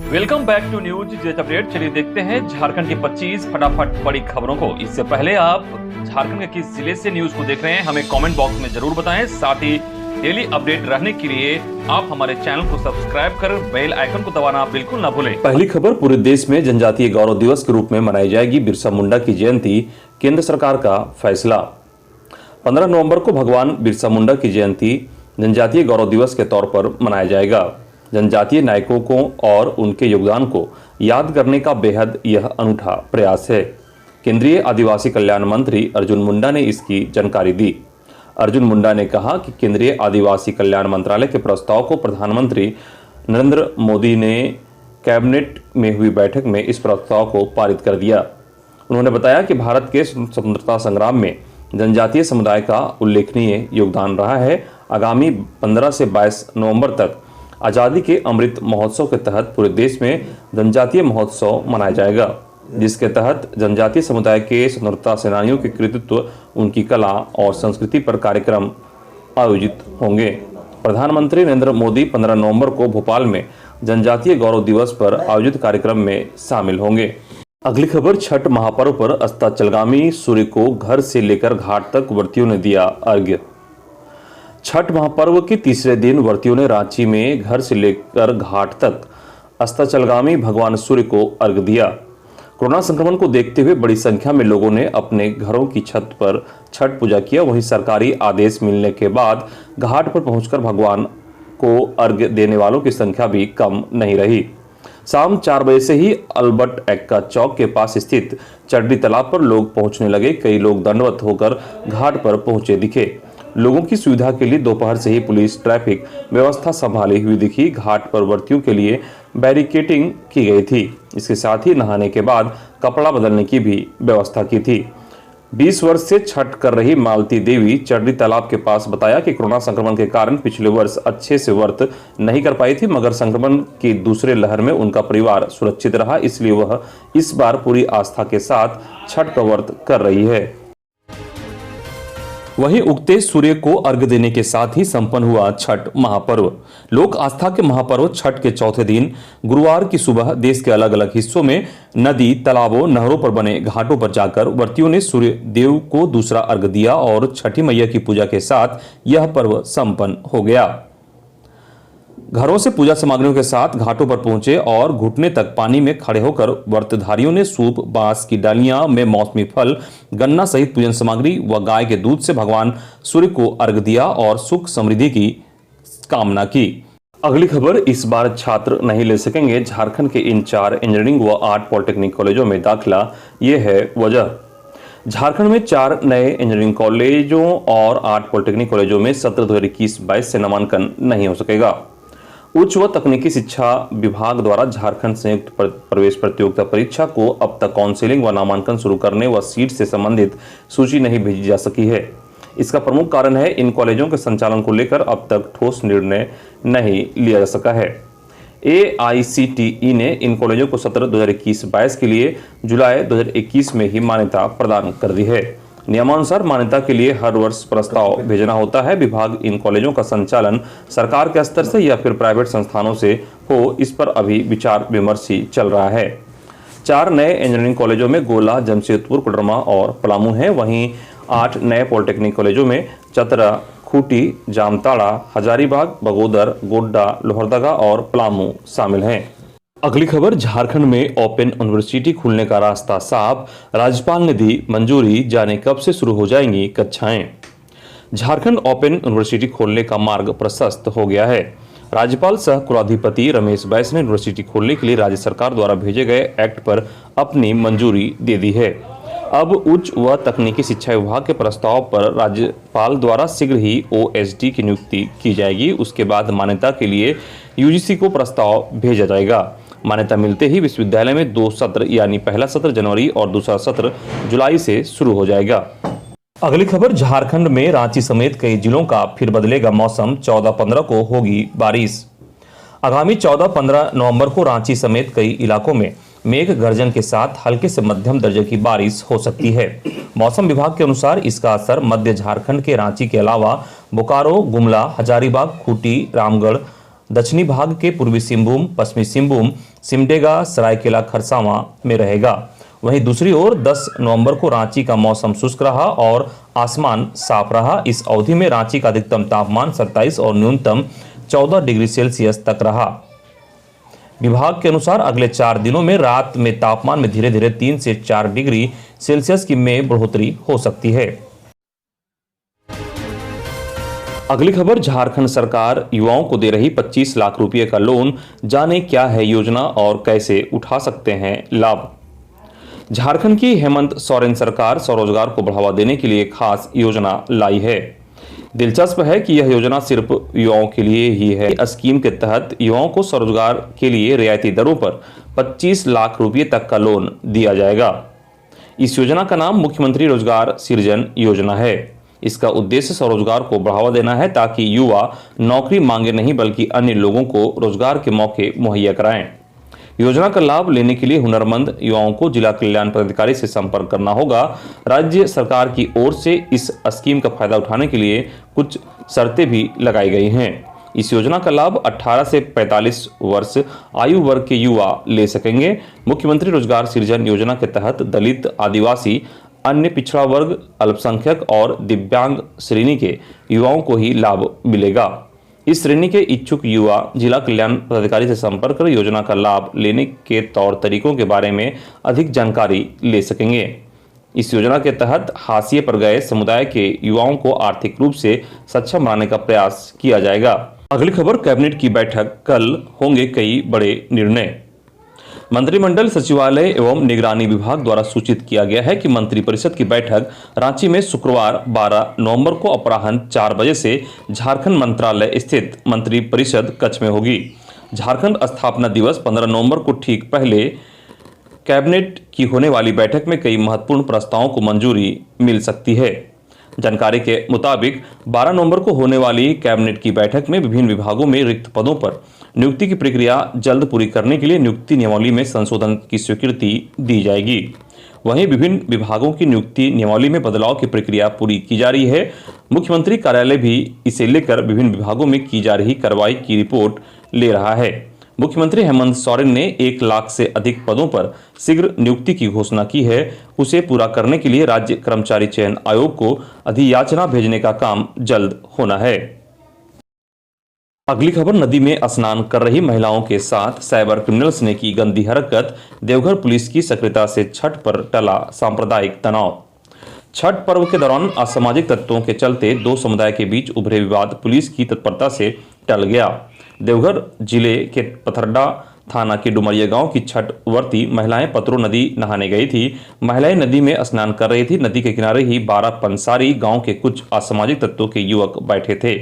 Welcome back to news jet update. चलिए देखते हैं झारखंड की 25 फटाफट बड़ी खबरों को। इससे पहले आप झारखंड के किस जिले से न्यूज को देख रहे हैं हमें कमेंट बॉक्स में जरूर बताएं। साथ ही डेली अपडेट रहने के लिए आप हमारे चैनल को सब्सक्राइब कर बेल आइकन को दबाना बिल्कुल ना भूलें। पहली खबर, पूरे देश में जनजातीय गौरव दिवस के रूप में मनाई जाएगी बिरसा मुंडा की जयंती, केंद्र सरकार का फैसला। 15 नवंबर को भगवान बिरसा मुंडा की जयंती जनजातीय गौरव दिवस के तौर पर मनाया जाएगा। जनजातीय नायकों को और उनके योगदान को याद करने का बेहद यह अनूठा प्रयास है। केंद्रीय आदिवासी कल्याण मंत्री अर्जुन मुंडा ने इसकी जानकारी दी। अर्जुन मुंडा ने कहा कि केंद्रीय आदिवासी कल्याण मंत्रालय के प्रस्ताव को प्रधानमंत्री नरेंद्र मोदी ने कैबिनेट में हुई बैठक में इस प्रस्ताव को पारित कर दिया। उन्होंने बताया कि भारत के स्वतंत्रता संग्राम में जनजातीय समुदाय का उल्लेखनीय योगदान रहा है। आगामी 15 से 22 नवंबर तक आज़ादी के अमृत महोत्सव के तहत पूरे देश में जनजातीय महोत्सव मनाया जाएगा, जिसके तहत जनजातीय समुदाय के स्वतंत्रता सेनानियों के कृतित्व, उनकी कला और संस्कृति पर कार्यक्रम आयोजित होंगे। प्रधानमंत्री नरेंद्र मोदी 15 नवंबर को भोपाल में जनजातीय गौरव दिवस पर आयोजित कार्यक्रम में शामिल होंगे। अगली खबर, छठ महापर्व पर अस्ताचलगामी सूर्य को घर से लेकर घाट तक व्रतियों ने दिया अर्घ्य। छठ महापर्व के तीसरे दिन व्रतियों ने रांची में घर से लेकर घाट तक अस्ताचलगामी भगवान सूर्य को अर्घ्य दिया। कोरोना संक्रमण को देखते हुए बड़ी संख्या में लोगों ने अपने घरों की छत पर छठ पूजा किया। वहीं सरकारी आदेश मिलने के बाद घाट पर पहुंचकर भगवान को अर्घ्य देने वालों की संख्या भी कम नहीं रही। शाम 4 बजे से ही अल्बर्ट एक्का चौक के पास स्थित चड्डी तालाब पर लोग पहुंचने लगे। कई लोग दंडवत होकर घाट पर पहुंचे दिखे। लोगों की सुविधा के लिए दोपहर से ही पुलिस ट्रैफिक व्यवस्था संभाली हुई दिखी। घाट पर व्रतियों के लिए बैरिकेडिंग की गई थी। इसके साथ ही नहाने के बाद कपड़ा बदलने की भी व्यवस्था की थी। 20 वर्ष से छठ कर रही मालती देवी चड्डी तालाब के पास बताया कि कोरोना संक्रमण के कारण पिछले वर्ष अच्छे से व्रत नहीं कर पाई थी, मगर संक्रमण की दूसरे लहर में उनका परिवार सुरक्षित रहा, इसलिए वह इस बार पूरी आस्था के साथ छठ का व्रत कर रही है। वहीं उगते सूर्य को अर्घ्य देने के साथ ही संपन्न हुआ छठ महापर्व। लोक आस्था के महापर्व छठ के चौथे दिन गुरुवार की सुबह देश के अलग अलग हिस्सों में नदी, तालाबों, नहरों पर बने घाटों पर जाकर व्रतियों ने सूर्य देव को दूसरा अर्घ्य दिया और छठी मैया की पूजा के साथ यह पर्व संपन्न हो गया। घरों से पूजा सामग्रियों के साथ घाटों पर पहुंचे और घुटने तक पानी में खड़े होकर व्रतधारियों ने सूप, बांस की डालियां में मौसमी फल, गन्ना सहित पूजन सामग्री व गाय के दूध से भगवान सूर्य को अर्घ्य दिया और सुख समृद्धि की कामना की। अगली खबर, इस बार छात्र नहीं ले सकेंगे झारखंड के इन 4 इंजीनियरिंग व आर्ट पॉलिटेक्निक कॉलेजों में दाखिला, ये है वजह। झारखंड में 4 नए इंजीनियरिंग कॉलेजों और आर्ट पॉलिटेक्निक कॉलेजों में सत्र 2021-22 से नामांकन नहीं हो सकेगा। उच्च व तकनीकी शिक्षा विभाग द्वारा झारखंड संयुक्त प्रवेश प्रतियोगिता परीक्षा को अब तक काउंसिलिंग व नामांकन शुरू करने व सीट से संबंधित सूची नहीं भेजी जा सकी है। इसका प्रमुख कारण है इन कॉलेजों के संचालन को लेकर अब तक ठोस निर्णय नहीं लिया जा सका है। AICTE ने इन कॉलेजों को सत्र 2021-22 के लिए जुलाई 2021 में ही मान्यता प्रदान कर दी है। नियमानुसार मान्यता के लिए हर वर्ष प्रस्ताव भेजना होता है। विभाग इन कॉलेजों का संचालन सरकार के स्तर से या फिर प्राइवेट संस्थानों से हो, इस पर अभी विचार विमर्श ही चल रहा है। 4 नए इंजीनियरिंग कॉलेजों में गोला, जमशेदपुर, कोडरमा और पलामू हैं। वहीं 8 नए पॉलिटेक्निक कॉलेजों में चतरा, खूंटी, जामताड़ा, हजारीबाग, बगोदर, गोड्डा, लोहरदगा और पलामू शामिल हैं। अगली खबर, झारखंड में ओपन यूनिवर्सिटी खुलने का रास्ता साफ, राज्यपाल ने दी मंजूरी, जाने कब से शुरू हो जाएंगी कक्षाएं। झारखंड ओपन यूनिवर्सिटी खोलने का मार्ग प्रशस्त हो गया है। राज्यपाल सह कुलाधिपति रमेश बैस ने यूनिवर्सिटी खोलने के लिए राज्य सरकार द्वारा भेजे गए एक्ट पर अपनी मंजूरी दे दी है। अब उच्च व तकनीकी शिक्षा विभाग के प्रस्ताव पर राज्यपाल द्वारा शीघ्र ही OSD की नियुक्ति की जाएगी। उसके बाद मान्यता के लिए UGC को प्रस्ताव भेजा जाएगा। मान्यता मिलते ही विश्वविद्यालय में 2 सत्र यानी पहला सत्र जनवरी और दूसरा सत्र जुलाई से शुरू हो जाएगा। अगली खबर, झारखंड में रांची समेत कई जिलों का फिर बदलेगा मौसम, 14-15 को होगी बारिश। आगामी 14-15 नवंबर को रांची समेत कई इलाकों में मेघ गर्जन के साथ हल्के से मध्यम दर्जे की बारिश हो सकती है। मौसम विभाग के अनुसार इसका असर मध्य झारखंड के रांची के अलावा बोकारो, गुमला, हजारीबाग, खूंटी, रामगढ़, दक्षिणी भाग के पूर्वी सिंहभूम, पश्चिमी सिंहभूम, सिमडेगा, सरायकेला खरसावां में रहेगा। वहीं दूसरी ओर 10 नवंबर को रांची का मौसम शुष्क रहा और आसमान साफ रहा। इस अवधि में रांची का अधिकतम तापमान 27 और न्यूनतम 14 डिग्री सेल्सियस तक रहा। विभाग के अनुसार अगले 4 दिनों में रात में तापमान में धीरे धीरे 3 से 4 डिग्री सेल्सियस की में बढ़ोतरी हो सकती है। अगली खबर, झारखंड सरकार युवाओं को दे रही 25 लाख रुपए का लोन। जाने क्या है योजना और कैसे उठा सकते हैं लाभ। झारखंड की हेमंत सोरेन सरकार स्वरोजगार को बढ़ावा देने के लिए खास योजना लाई है। दिलचस्प है कि यह योजना सिर्फ युवाओं के लिए ही है। स्कीम के तहत युवाओं को स्वरोजगार के लिए रियायती दरों पर 25 लाख रुपए तक का लोन दिया जाएगा। इस योजना का नाम मुख्यमंत्री रोजगार सृजन योजना है। इसका उद्देश्य स्वरोजगार को बढ़ावा देना है ताकि युवा नौकरी मांगे नहीं बल्कि अन्य लोगों को रोजगार के मौके मुहैया कराएं। योजना का लाभ लेने के लिए हुनरमंद युवाओं को जिला कल्याण पदाधिकारी से संपर्क करना होगा। राज्य सरकार की ओर से इस स्कीम का फायदा उठाने के लिए कुछ शर्तें भी लगाई गई हैं। इस योजना का लाभ 18 से 45 वर्ष आयु वर्ग के युवा ले सकेंगे। मुख्यमंत्री रोजगार सृजन योजना के तहत दलित, आदिवासी, अन्य पिछड़ा वर्ग, अल्पसंख्यक और दिव्यांग श्रेणी के युवाओं को ही लाभ मिलेगा। इस श्रेणी के इच्छुक युवा जिला कल्याण पदाधिकारी से संपर्क कर योजना का लाभ लेने के तौर तरीकों के बारे में अधिक जानकारी ले सकेंगे। इस योजना के तहत हाशिए पर गए समुदाय के युवाओं को आर्थिक रूप से सक्षम बनाने का प्रयास किया जाएगा। अगली खबर, कैबिनेट की बैठक, कल होंगे कई बड़े निर्णय। मंत्रिमंडल सचिवालय एवं निगरानी विभाग द्वारा सूचित किया गया है कि मंत्रिपरिषद की बैठक रांची में शुक्रवार 12 नवंबर को अपराह्न 4 बजे से झारखंड मंत्रालय स्थित मंत्रिपरिषद कक्ष में होगी। झारखंड स्थापना दिवस 15 नवंबर को ठीक पहले कैबिनेट की होने वाली बैठक में कई महत्वपूर्ण प्रस्तावों को मंजूरी मिल सकती है। जानकारी के मुताबिक 12 नवंबर को होने वाली कैबिनेट की बैठक में विभिन्न विभागों में रिक्त पदों पर नियुक्ति की प्रक्रिया जल्द पूरी करने के लिए नियुक्ति नियमावली में संशोधन की स्वीकृति दी जाएगी। वहीं विभिन्न विभागों की नियुक्ति नियमावली में बदलाव की प्रक्रिया पूरी की जा रही है। मुख्यमंत्री कार्यालय भी इसे लेकर विभिन्न विभागों में की जा रही कार्रवाई की रिपोर्ट ले रहा है। मुख्यमंत्री हेमंत सोरेन ने 1 लाख से अधिक पदों पर शीघ्र नियुक्ति की घोषणा की है। उसे पूरा करने के लिए राज्य कर्मचारी चयन आयोग को अधियाचना भेजने का काम जल्द होना है। अगली खबर, नदी में स्नान कर रही महिलाओं के साथ साइबर क्रिमिनल्स ने की गंदी हरकत। देवघर पुलिस की सक्रियता से छठ पर टला सांप्रदायिक तनाव। छठ पर्व के दौरान असामाजिक तत्वों के चलते 2 समुदाय के बीच उभरे विवाद पुलिस की तत्परता से टल गया। देवघर जिले के पथरड्डा थाना के डुमरिया गांव की छठ व्रती महिलाएं पतरो नदी नहाने गई थी। महिलाएं नदी में स्नान कर रही थी। नदी के किनारे ही 12 पंसारी गांव के कुछ असामाजिक तत्वों के युवक बैठे थे।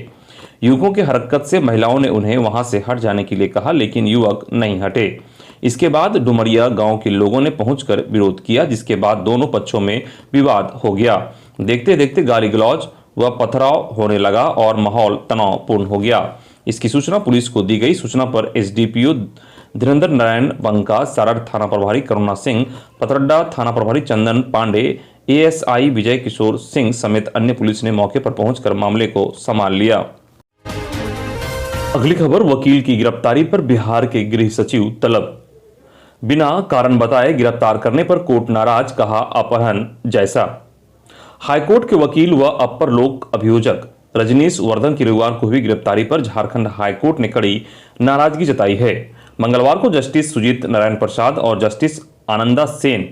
युवकों की हरकत से महिलाओं ने उन्हें वहां से हट जाने के लिए कहा, लेकिन युवक नहीं हटे। इसके बाद डुमरिया गांव के लोगों ने पहुंचकर विरोध किया, जिसके बाद दोनों पक्षों में विवाद हो गया। देखते देखते गाली गलौज व पथराव होने लगा और माहौल तनावपूर्ण हो गया। इसकी सूचना पुलिस को दी गई। सूचना पर एसडीपीओ धीरेन्द्र नारायण बंका, सारड़ थाना प्रभारी करुणा सिंह, पथरड्डा थाना प्रभारी चंदन पांडे, एएसआई विजय किशोर सिंह समेत अन्य पुलिस ने मौके पर पहुंचकर मामले को संभाल लिया। अगली खबर, वकील की गिरफ्तारी पर बिहार के गृह सचिव तलब। बिना कारण बताए गिरफ्तार करने पर कोर्ट नाराज, कहा अपहरण जैसा। हाईकोर्ट के वकील व अपर लोक अभियोजक रजनीश वर्धन की रविवार को हुई गिरफ्तारी पर झारखंड हाईकोर्ट ने कड़ी नाराजगी जताई है। मंगलवार को जस्टिस सुजीत नारायण प्रसाद और जस्टिस आनंदा सेन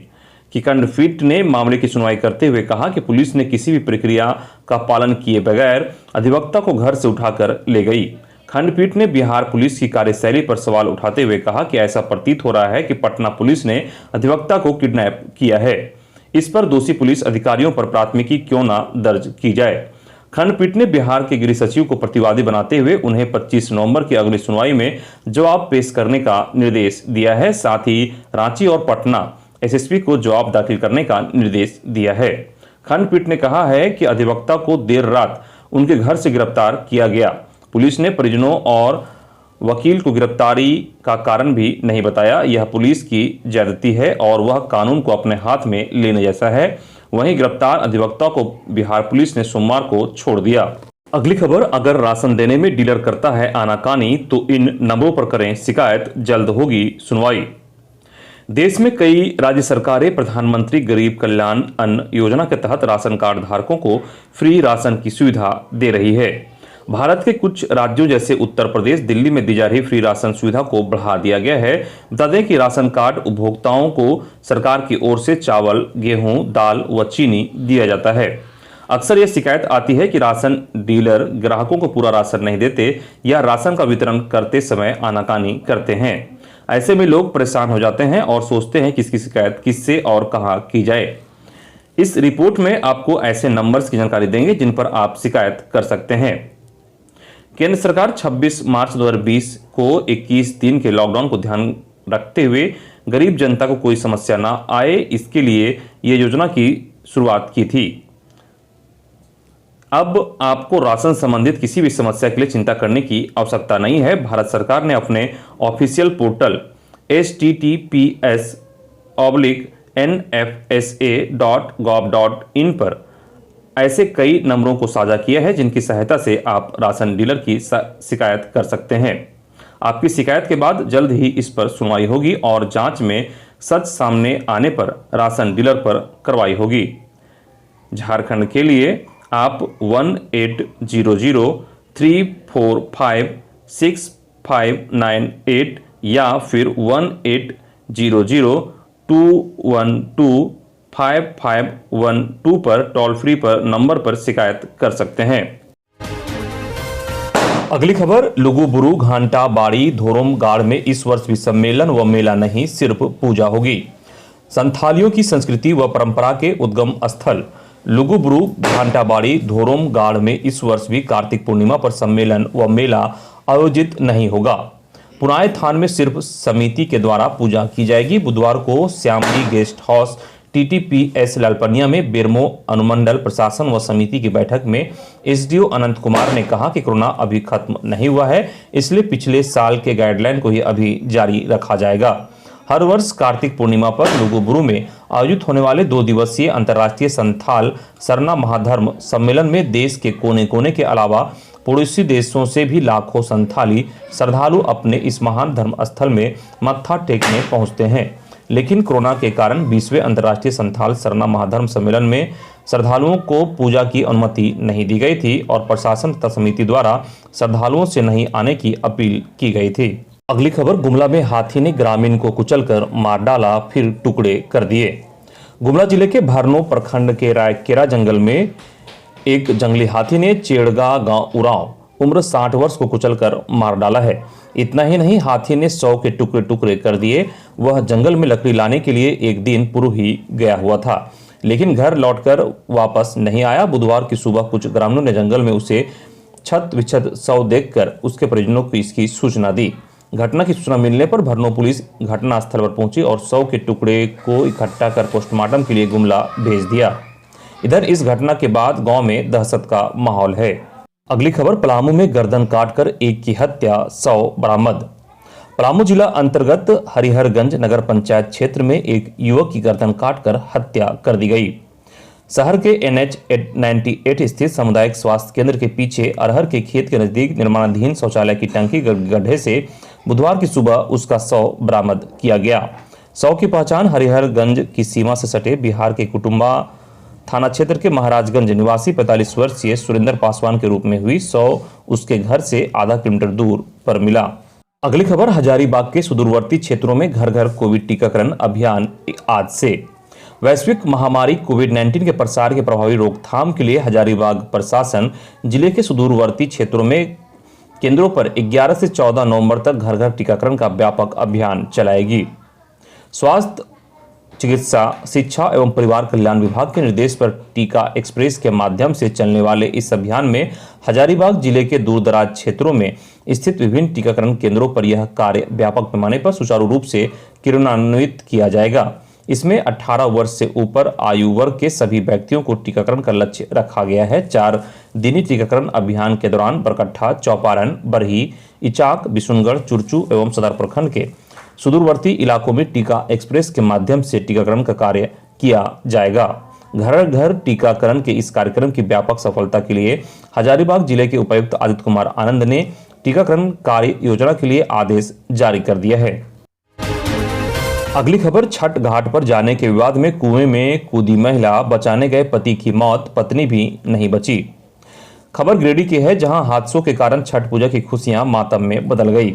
की खंडपीठ ने मामले की सुनवाई करते हुए कहा कि पुलिस ने किसी भी प्रक्रिया का पालन किए बगैर अधिवक्ता को घर से उठाकर ले गई। खंडपीठ ने बिहार पुलिस की कार्यशैली पर सवाल उठाते हुए कहा कि ऐसा प्रतीत हो रहा है कि पटना पुलिस ने अधिवक्ता को किडनैप किया है। इस पर दोषी पुलिस अधिकारियों पर प्राथमिकी क्यों न दर्ज की जाए। खंडपीठ ने बिहार के गृह सचिव को प्रतिवादी बनाते हुए उन्हें 25 नवंबर की अगली सुनवाई में जवाब पेश करने का निर्देश दिया है। साथ ही रांची और पटना एसएसपी को जवाब दाखिल करने का निर्देश दिया है। खंडपीठ ने कहा है कि अधिवक्ता को देर रात उनके घर से गिरफ्तार किया गया। पुलिस ने परिजनों और वकील को गिरफ्तारी का कारण भी नहीं बताया। यह पुलिस की ज्यादती है और वह कानून को अपने हाथ में लेने जैसा है। वहीं गिरफ्तार अधिवक्ता को बिहार पुलिस ने सोमवार को छोड़ दिया। अगली खबर, अगर राशन देने में डीलर करता है आनाकानी तो इन नंबरों पर करें शिकायत, जल्द होगी सुनवाई। देश में कई राज्य सरकारें प्रधानमंत्री गरीब कल्याण अन्न योजना के तहत राशन कार्ड धारकों को फ्री राशन की सुविधा दे रही है। भारत के कुछ राज्यों जैसे उत्तर प्रदेश, दिल्ली में दी जा रही फ्री राशन सुविधा को बढ़ा दिया गया है। बता दें कि राशन कार्ड उपभोक्ताओं को सरकार की ओर से चावल, गेहूं, दाल व चीनी दिया जाता है। अक्सर यह शिकायत आती है कि राशन डीलर ग्राहकों को पूरा राशन नहीं देते या राशन का वितरण करते समय आनाकानी करते हैं। ऐसे में लोग परेशान हो जाते हैं और सोचते हैं कि इसकी शिकायत किससे और कहां की जाए। इस रिपोर्ट में आपको ऐसे नंबर्स की जानकारी देंगे जिन पर आप शिकायत कर सकते हैं। केंद्र सरकार 26 मार्च 2020 को 21 दिन के लॉकडाउन को ध्यान रखते हुए गरीब जनता को कोई समस्या ना आए, इसके लिए ये योजना की शुरुआत की थी। अब आपको राशन संबंधित किसी भी समस्या के लिए चिंता करने की आवश्यकता नहीं है। भारत सरकार ने अपने ऑफिशियल पोर्टल https://nfsa.gov.in पर ऐसे कई नंबरों को साझा किया है जिनकी सहायता से आप राशन डीलर की शिकायत कर सकते हैं। आपकी शिकायत के बाद जल्द ही इस पर सुनवाई होगी और जांच में सच सामने आने पर राशन डीलर पर कार्रवाई होगी। झारखंड के लिए आप 1800-345-6598 या फिर 1800-212-5512 पर टोल फ्री पर नंबर पर शिकायत कर सकते हैं। अगली खबर, लुगुबुरु घांटा बाड़ी धोरम गाड़ में इस वर्ष भी सम्मेलन व मेला नहीं, सिर्फ पूजा होगी। संथालियों की संस्कृति व परंपरा के उद्गम स्थल लुगुबुरु घांटाबाड़ी धोरम गाड़ में इस वर्ष भी कार्तिक पूर्णिमा पर सम्मेलन व मेला आयोजित नहीं होगा। पुराने थान में सिर्फ समिति के द्वारा पूजा की जाएगी। बुधवार को श्यामली गेस्ट हाउस TTPS लालपनिया में बेरमो अनुमंडल प्रशासन व समिति की बैठक में SDO अनंत कुमार ने कहा कि कोरोना अभी खत्म नहीं हुआ है, इसलिए पिछले साल के गाइडलाइन को ही अभी जारी रखा जाएगा। हर वर्ष कार्तिक पूर्णिमा पर लुगुबुरु में आयोजित होने वाले 2 दिवसीय अंतर्राष्ट्रीय संथाल सरना महाधर्म सम्मेलन में देश के कोने कोने के अलावा पड़ोसी देशों से भी लाखों संथाली श्रद्धालु अपने इस महान धर्म स्थल में मत्था टेकने पहुंचते हैं। लेकिन कोरोना के कारण 20वें अंतर्राष्ट्रीय संथाल सरना महाधर्म सम्मेलन में श्रद्धालुओं को पूजा की अनुमति नहीं दी गई थी और प्रशासन तथा समिति द्वारा श्रद्धालुओं से नहीं आने की अपील की गई थी। अगली खबर, गुमला में हाथी ने ग्रामीण को कुचलकर मार डाला, फिर टुकड़े कर दिए। गुमला जिले के भरनो प्रखंड के रायकेरा जंगल में एक जंगली हाथी ने चेड़गा गांव उरांव उम्र 60 वर्ष को कुचलकर मार डाला है। इतना ही नहीं, हाथी ने 100 के टुकड़े टुकड़े कर दिए। वह जंगल में लकड़ी लाने के लिए एक दिन पूर्व ही गया हुआ था, लेकिन घर लौटकर वापस नहीं आया। बुधवार की सुबह कुछ ग्रामीणों ने जंगल में उसे छत विच्छद शव देखकर उसके परिजनों को इसकी सूचना दी। घटना की सूचना मिलने पर भरनो पुलिस घटना स्थल पर पहुंची और 100 के टुकड़े को इकट्ठा कर पोस्टमार्टम के लिए गुमला भेज दिया। इधर इस घटना के बाद गांव में दहशत का माहौल है। अगली खबर, पलामू में गर्दन काटकर एक की हत्या, 100 बरामद। पलामू जिला अंतर्गत हरिहरगंज नगर पंचायत क्षेत्र में एक युवक की गर्दन काटकर हत्या कर दी गई। शहर के NH 98 स्थित सामुदायिक स्वास्थ्य केंद्र के पीछे अरहर के खेत के नजदीक निर्माणाधीन शौचालय की टंकी गड्ढे से बुधवार की सुबह उसका 100 बरामद किया गया। 100 की पहचान हरिहरगंज की सीमा से सटे बिहार के कुटुंबा थाना क्षेत्र के महाराजगंज निवासी 45 वर्षीय सुरेंद्र पासवान के रूप में हुई। 100 उसके घर से आधा किलोमीटर दूर पर मिला। अगली खबर, हजारीबाग के सुदूरवर्ती क्षेत्रों में घर घर कोविड टीकाकरण अभियान आज से। वैश्विक महामारी कोविड-19 के प्रसार के प्रभावी रोकथाम के लिए हजारीबाग प्रशासन जिले के सुदूरवर्ती क्षेत्रों में केंद्रों पर 11 से 14 नवंबर तक घर घर टीकाकरण का व्यापक अभियान चलाएगी। स्वास्थ्य, चिकित्सा, शिक्षा एवं परिवार कल्याण विभाग के निर्देश पर टीका एक्सप्रेस के माध्यम से चलने वाले इस अभियान में हजारीबाग जिले के दूरदराज क्षेत्रों में स्थित विभिन्न टीकाकरण केंद्रों पर यह कार्य व्यापक पैमाने पर सुचारू रूप से क्रियान्वित किया जाएगा। इसमें 18 वर्ष से ऊपर आयु वर्ग के सभी व्यक्तियों को टीकाकरण का लक्ष्य रखा गया है। 4 दिनी टीकाकरण अभियान के दौरान बरकट्ठा, चौपारण, बरही, इचाक, बिशुनगढ़, चुरचू एवं सदर प्रखंड के सुदूरवर्ती इलाकों में टीका एक्सप्रेस के माध्यम से टीकाकरण का कार्य किया जाएगा। घर घर टीकाकरण के इस कार्यक्रम की व्यापक सफलता के लिए हजारीबाग जिले के उपायुक्त आदित्य कुमार आनंद ने टीकाकरण कार्य योजना के लिए आदेश जारी कर दिया है। अगली खबर, छठ घाट पर जाने के विवाद में कुएं में कूदी महिला, बचाने गए पति की मौत, पत्नी भी नहीं बची। खबर गिरिडीह की है, जहां हादसों के कारण छठ पूजा की खुशियां मातम में बदल गई।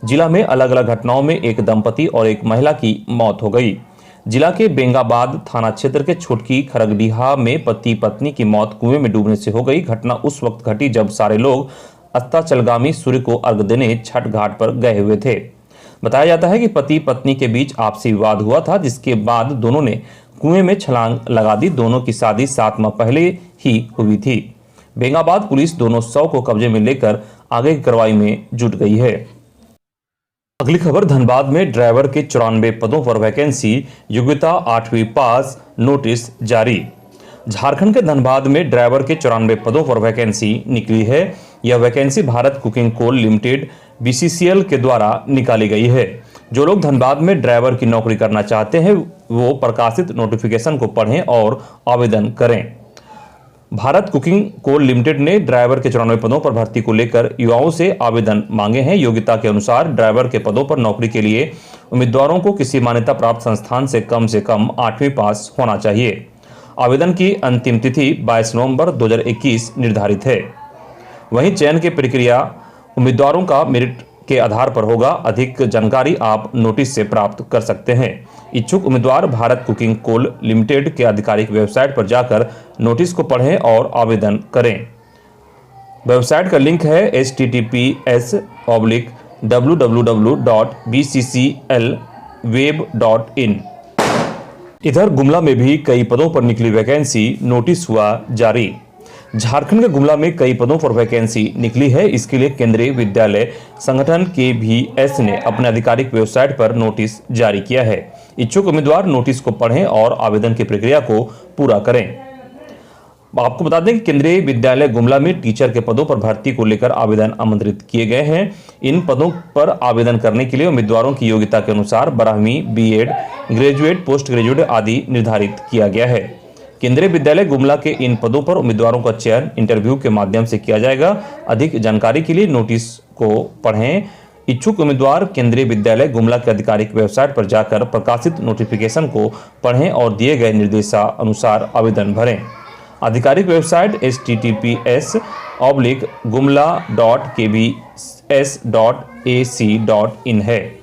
जिला में अलग अलग घटनाओं में एक दंपति और एक महिला की मौत हो गई। जिला के बेंगाबाद थाना क्षेत्र के छोटकी खरगडीहा में पति पत्नी की मौत कुएं में डूबने से हो गई। घटना उस वक्त घटी जब सारे लोग अस्ताचलगामी सूर्य को अर्घ्य देने छठ घाट पर गए हुए थे। बताया जाता है कि पति पत्नी के बीच आपसी विवाद हुआ था, जिसके बाद दोनों ने कुएं में छलांग लगा दी। दोनों की शादी 7 माह पहले ही हुई थी। बेंगाबाद पुलिस दोनों शव को कब्जे में लेकर आगे की कार्रवाई में जुट गई है। अगली खबर, धनबाद में ड्राइवर के 94 पदों पर वैकेंसी, योग्यता 8वीं पास, नोटिस जारी। झारखंड के धनबाद में ड्राइवर के 94 पदों पर वैकेंसी निकली है। यह vacancy Bharat cooking coal limited BCCL के द्वारा निकाली गई है। जो लोग धनबाद में ड्राइवर की नौकरी करना चाहते हैं वो प्रकाशित नोटिफिकेशन को पढ़ें और आवेदन करें। भारत कुकिंग कोल लिमिटेड ने ड्राइवर के 94 पदों पर भर्ती को लेकर युवाओं से आवेदन मांगे हैं। योग्यता के अनुसार ड्राइवर के पदों पर नौकरी के लिए उम्मीदवारों को किसी मान्यता प्राप्त संस्थान से कम 8वीं पास होना चाहिए। आवेदन की अंतिम तिथि 22 नवंबर 2021 निर्धारित है। वहीं चयन की प्रक्रिया उम्मीदवारों का मेरिट के आधार पर होगा। अधिक जानकारी आप नोटिस से प्राप्त कर सकते हैं। इच्छुक उम्मीदवार भारत कुकिंग कोल लिमिटेड के आधिकारिक वेबसाइट पर जाकर नोटिस को पढ़ें और आवेदन करें। वेबसाइट का लिंक है https://www.bcclweb.in। इधर गुमला में भी कई पदों पर निकली वैकेंसी, नोटिस हुआ जारी। झारखंड के गुमला में कई पदों पर वैकेंसी निकली है। इसके लिए केंद्रीय विद्यालय संगठन KVS ने अपने आधिकारिक वेबसाइट पर नोटिस जारी किया है। इच्छुक उम्मीदवार नोटिस को पढ़ें और आवेदन की प्रक्रिया को पूरा करें। आपको बता दें कि केंद्रीय विद्यालय गुमला में टीचर के पदों पर भर्ती को लेकर आवेदन आमंत्रित किए गए हैं। इन पदों पर आवेदन करने के लिए उम्मीदवारों की योग्यता के अनुसार 12वीं, B.Ed, ग्रेजुएट, पोस्ट ग्रेजुएट आदि निर्धारित किया गया है। केंद्रीय विद्यालय गुमला के इन पदों पर उम्मीदवारों का चयन इंटरव्यू के माध्यम से किया जाएगा। अधिक जानकारी के लिए नोटिस को पढ़ें। इच्छुक उम्मीदवार केंद्रीय विद्यालय गुमला के आधिकारिक वेबसाइट पर जाकर प्रकाशित नोटिफिकेशन को पढ़ें और दिए गए निर्देशानुसार आवेदन भरें। आधिकारिक वेबसाइट https://gumla.kvs.ac.in है।